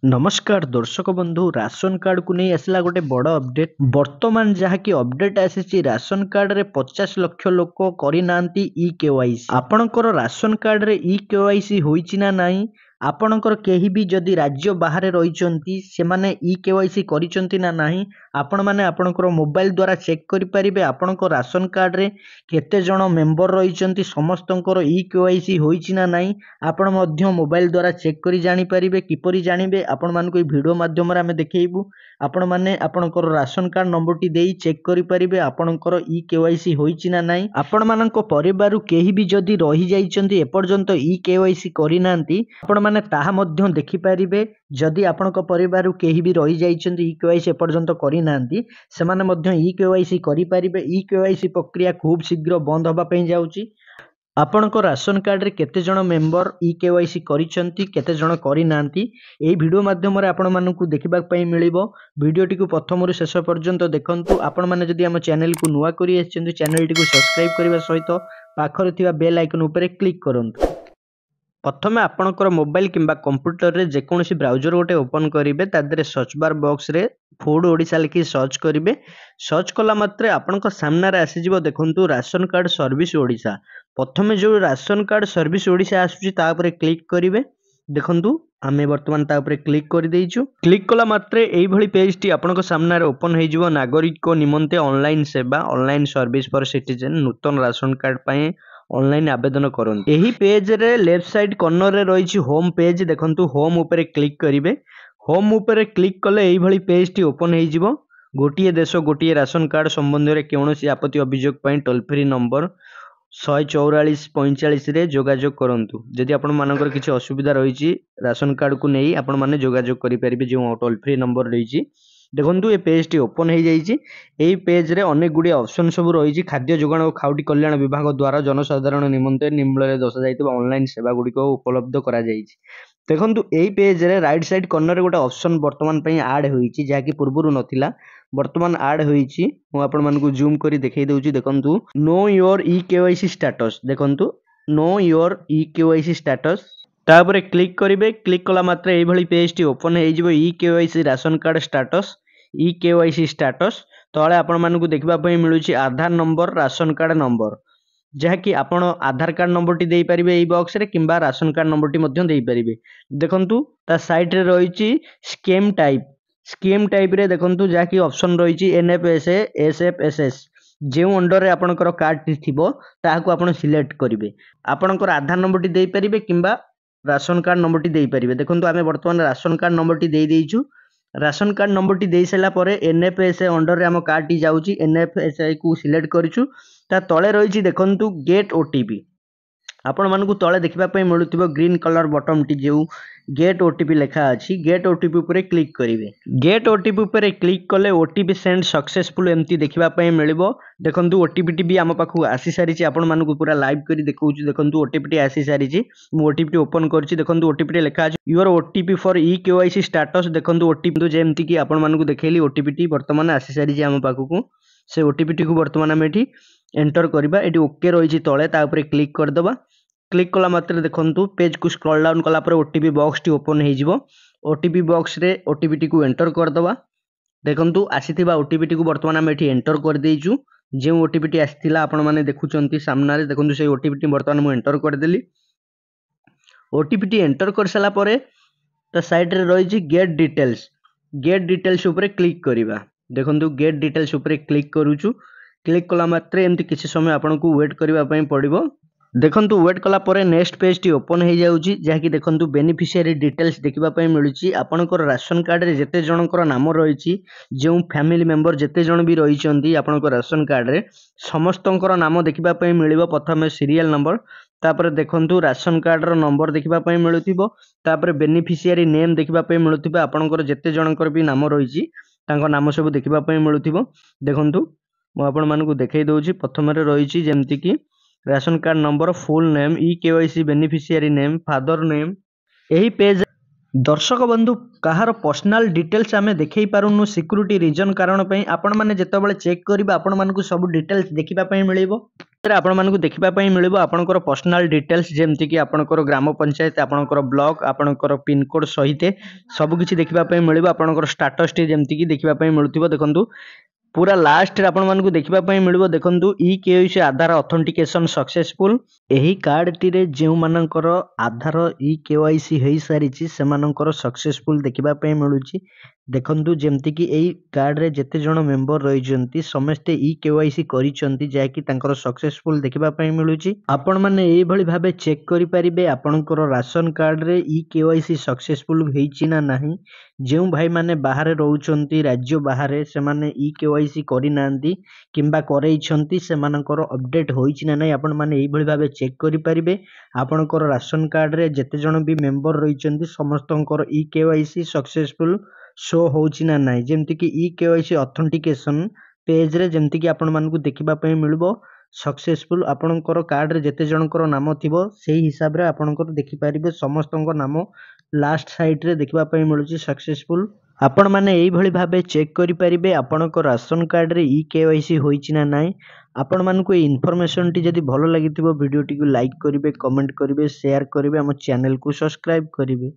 नमस्कार दर्शक बंधु राशन कार्ड को नहीं आसला गोटे बड़ अपडेट वर्तमान जहाँकि अपडेट आसी राशन कार्ड रे 50 लक्ष लोक करना इ केवाईसी आपणकर राशन कार्ड रे इ केवाईसी होईची ना नाही आपणकर केही भी जदि राज्य बाहर रही से माने इ केवाईसी करिसंती ना नाही आपण माने आपणकर मोबाइल द्वारा चेक करि परिबे आपणकर राशन कार्ड रे केते जण मेंबर रही समस्तंकर इ केवाईसी होईची ना नाही आपण मध्य मोबाइल द्वारा चेक करि जानि परिबे किपरि जानिबे आपण मानको वीडियो माध्यम रे हमें देखैबू आपण माने आपणकर राशन कार्ड नंबर टी देई चेक करि परिबे आपणकर इ केवाईसी होईची ना नाही आपण मानको परिवारु केही भी जदि रही जाइचंती एपर्यंत इ केवाईसी करि नांती आपण माने ताहा मध्य देखि परिबे जदि आपणक परिवारु केही भी रही जाइचंती इ केवाईसी एपर्यंत करि नांती सेमाने मध्य इ केवाईसी करि परिबे इ केवाईसी प्रक्रिया खूब शीघ्र बंद होबा पई जाउची आपणको राशन कार्ड रे केते जण मेंबर इ केवाईसी करिसंती केते जण करि नांती एई वीडियो माध्यम रे आपण मानकु देखिबा पई मिलिबो वीडियोटी को प्रथम रु शेष पर्यंत देखंतु आपण माने जदि हम चैनल को नुवा करी आछंती चैनल टी को सब्सक्राइब करबा सहित पाखरे थिबा बेल आइकन ऊपर क्लिक करंतु प्रथमे आपणकर मोबाइल किंबा कंप्यूटर रे जेकोसी ब्राउजर गोटे ओपन करिवे तादरे सर्च बार बॉक्स रे फूड ओडिशा लिखि सर्च करिवे सर्च कला मात्रे आपणक सामना रे आसी जिवो देखंतु राशन कार्ड सर्विस ओडिशा प्रथमे जो राशन कार्ड सर्विस ओडिशा आसुची ता ऊपर क्लिक करिवे देखंतु आमे वर्तमान ता ऊपर क्लिक कर देइछु क्लिक कला मात्रे एई भली पेज टी आपणक सामना रे ओपन हे जिवो नागरिक निमंते ऑनलाइन सेवा online service for citizen Nutan ration card पई ऑनलाइन आवेदन करन एही पेज रे लेफ्ट साइड कॉर्नर रे रहिछि होम पेज देखंतु होम ऊपर क्लिक करिवे होम ऊपर क्लिक कले एई भली पेज टी ओपन हे जिवो गोटिए देश गोटिए राशन कार्ड संबंध रे कोनोसी आपत्ति अभियोग पई टोल फ्री नंबर 14445 रे जोगाजोग करंतु जदि आपण मानकर किछि असुविधा रहिछि राशन कार्ड को नै आपण माने जोगाजोग करि परिबे जो टोल फ्री नंबर रहिछि देखंतु ए पेज टी ओपन हे जाइछि एई पेज रे अनेक गुडी ऑप्शन सब रहिछि खाद्य जोगाण और खाउटी कल्याण विभाग द्वारा जनसाधारण निमंते निम्न रे दर्शा जाइतबा ऑनलाइन सेवा गुडी को उपलब्ध करा जाइछि देखंतु एई पेज रे राइट साइड कॉर्नर रे गोटे ऑप्शन वर्तमान पई ऐड होईछि जाकि पूर्वरु नथिला वर्तमान ऐड होईछि मु आपण मानकु जूम करी देखै दउछि देखंतु नो योर इ केवाईसी स्टेटस देखंतु नो योर इ केवाईसी स्टेटस तापर क्लिक करिवे क्लिक कला मात्र एई भली पेज टी ओपन हे जिवो इ केवाईसी राशन कार्ड स्टेटस इ केवाईसी स्टेटस तळे आपण मानकु देखबा पई मिलुछि आधार नंबर राशन कार्ड नंबर जहाँकि आपण आधार कार्ड नंबर टी देई परिबे एई बॉक्स रे किंबा राशन कार्ड नंबर टी मध्यम देई परिबे देखंतु ता साइड रे रहिछि स्कीम टाइप रे देखंतु जहाँकि ऑप्शन रहिछि एनएफएसए एसएफएसएस जेउ अंडर रे आपणकर कार्ड टी थिबो ताहाकु आपण सिलेक्ट करिवे आपणकर आधार नंबर टी देई परिबे किंबा राशन कार्ड नंबर टी देई परिबे देखंतु आमे वर्तमान राशन कार्ड नंबर टी देई देइछु राशन कार्ड नंबर टी देई सला परे एनएफएसए अंडर रे हम कार्ड टी जाउची एनएफएसए को सिलेक्ट करिछु ता तळे रहिछि देखंतु गेट ओटीपी आपण मानकु तळे देखिबा पई मिलुथिबो ग्रीन कलर बटन टी जेउ गेट ओटीपी लेखा अछि गेट ओटीपी ऊपर क्लिक करिवे गेट ओटीपी ऊपर क्लिक कले ओटीपी सेंड सक्सेसफुल एम्ति देखिबा पई मिलिबो देखंतु ओटीपी टी भी हम पाखु आसी सारिछि आपण मानकु पूरा लाइव करी देखौछु देखंतु ओटीपी टी आसी सारिछि मु ओटीपी टी ओपन करछि देखंतु ओटीपी टी लेखा अछि योर ओटीपी फॉर इ केवाईसी स्टेटस देखंतु ओटीपी जेमति कि आपण मानकु देखैली ओटीपी टी वर्तमान आसी सारिछि हम पाखु से ओटीपी टी को वर्तमान हम एठी एंटर करबा एठी ओके रहिछि तळे ता ऊपर क्लिक कर दबा क्लिक कला मात्र देखंतु पेज को स्क्रॉल डाउन कला पर ओटीपी बॉक्स टी ओपन हे जिवो ओटीपी बॉक्स रे ओटीपी टी को एंटर कर दबा देखंतु आसीथिबा ओटीपी टी को वर्तमान हम एठी एंटर कर देइछु जे ओटीपी टी आसीथिला आपण माने देखुचंती सामना रे देखंतु से ओटीपी टी वर्तमान मु एंटर कर देली ओटीपी टी एंटर कर सला परे त साइड रे रहि छि गेट डिटेल्स ऊपर क्लिक करिवा देखंतु गेट डिटेल्स ऊपर क्लिक करूछु क्लिक कला मात्रे एमति किछि समय आपनकु वेट करिवा पई पड़िबो देखंतु वेट कला परे नेक्स्ट पेज टी ओपन हे जाउची जाकि देखंतु बेनिफिशियरी डिटेल्स देखिबा पई मिलुची आपनकर राशन कार्ड रे जते जनकर नाम रहिची जेउ फैमिली मेंबर जते जण भी रहिचंती आपनकर राशन कार्ड रे समस्तंकर नाम देखिबा पई मिलिबो प्रथमे सीरियल नंबर तापर देखंतु राशन कार्ड रो नंबर देखिबा पई मिलुथिबो तापर बेनिफिशियरी नेम देखिबा पई मिलुथिबो आपनकर जते जनकर भी नाम रहिची तांको नाम सब देखिबा पई मिलुथिबो देखंतु मु आपण मानकु देखै दउची प्रथमे रे रहिची जेमति कि ration card number full name e KYC beneficiary name father name एही पेज दर्शक बंधु कहार पर्सनल डिटेल्स आमे देखै पारुनु सिक्योरिटी रीजन कारण पई आपण माने जेतेबेले चेक करिबा आपण मानकु सब डिटेल्स देखिबा पई मिलिबो ଆପଣମାନଙ୍କୁ ଦେଖିବା ପାଇଁ ମିଳିବ ଆପଣଙ୍କର ପର୍ସନାଲ ଡିଟେଲ୍ସ ଯେମିତିକି ଆପଣଙ୍କର ଗ୍ରାମ ପଞ୍ଚାୟତ, ଆପଣଙ୍କର ବ୍ଲକ, ଆପଣଙ୍କର ପିନକୋଡ୍ ସହିତ ସବୁକିଛି ଦେଖିବା ପାଇଁ ମିଳିବ। ଆପଣଙ୍କର ଷ୍ଟାଟସଟି ଯେମିତିକି ଦେଖିବା ପାଇଁ ମିଳୁଥିବ। ଦେଖନ୍ତୁ पूरा लास्ट रे आपण मानकु देखिबा पई मिलिबो। देखंतु ई केवाईसी आधार ऑथेंटिकेशन सक्सेसफुल। एही कार्ड टी रे जेउ मानकर आधार ई केवाईसी हेई सारिछि सेमानकर सक्सेसफुल देखिबा पई मिलुछि। देखंतु जेमति कि एई कार्ड रे जेते जण मेंबर रहिजंती समस्त ई केवाईसी करिसंती जाकी तांकर सक्सेसफुल देखिबा पई मिलुछि। आपण माने एई भली भाबे चेक करि परिबे आपनकर राशन कार्ड रे ई केवाईसी सक्सेसफुल हेइछि ना नाही। जो भाई माने बाहर रोचंती राज्य बाहर से माने ई केवाईसी करि नांती किंबा करैछंती सेमानकर अपडेट होइछि ना नै आपण माने एई भली भाबे चेक करि परिबे। आपनकर राशन कार्ड रे जेते जण भी मेंबर रहिचंती समस्तंकर ई केवाईसी सक्सेसफुल शो होउछि ना नै। जेमति कि ई केवाईसी ऑथेंटिकेशन पेज रे जेमति कि आपण मानकु देखिबा पई मिलबो सक्सेसफुल। आपनकर कार्ड रे जेते जनकर नाम थिबो सेही हिसाब रे आपनकर देखि परिबे समस्तंकर नाम लास्ट साइड रे देखिबा पई मिलुछि सक्सेसफुल। आपण माने एई भली भाबे चेक करि परिबे आपनकर राशन कार्ड रे ई केवाईसी होइछि ना नै। आपण मानकु ए इन्फॉर्मेशन टी जदि भलो लागिथिबो वीडियो टी को लाइक करिवे, कमेंट करिवे, शेयर करिवे, हम चैनल को सब्सक्राइब करिवे।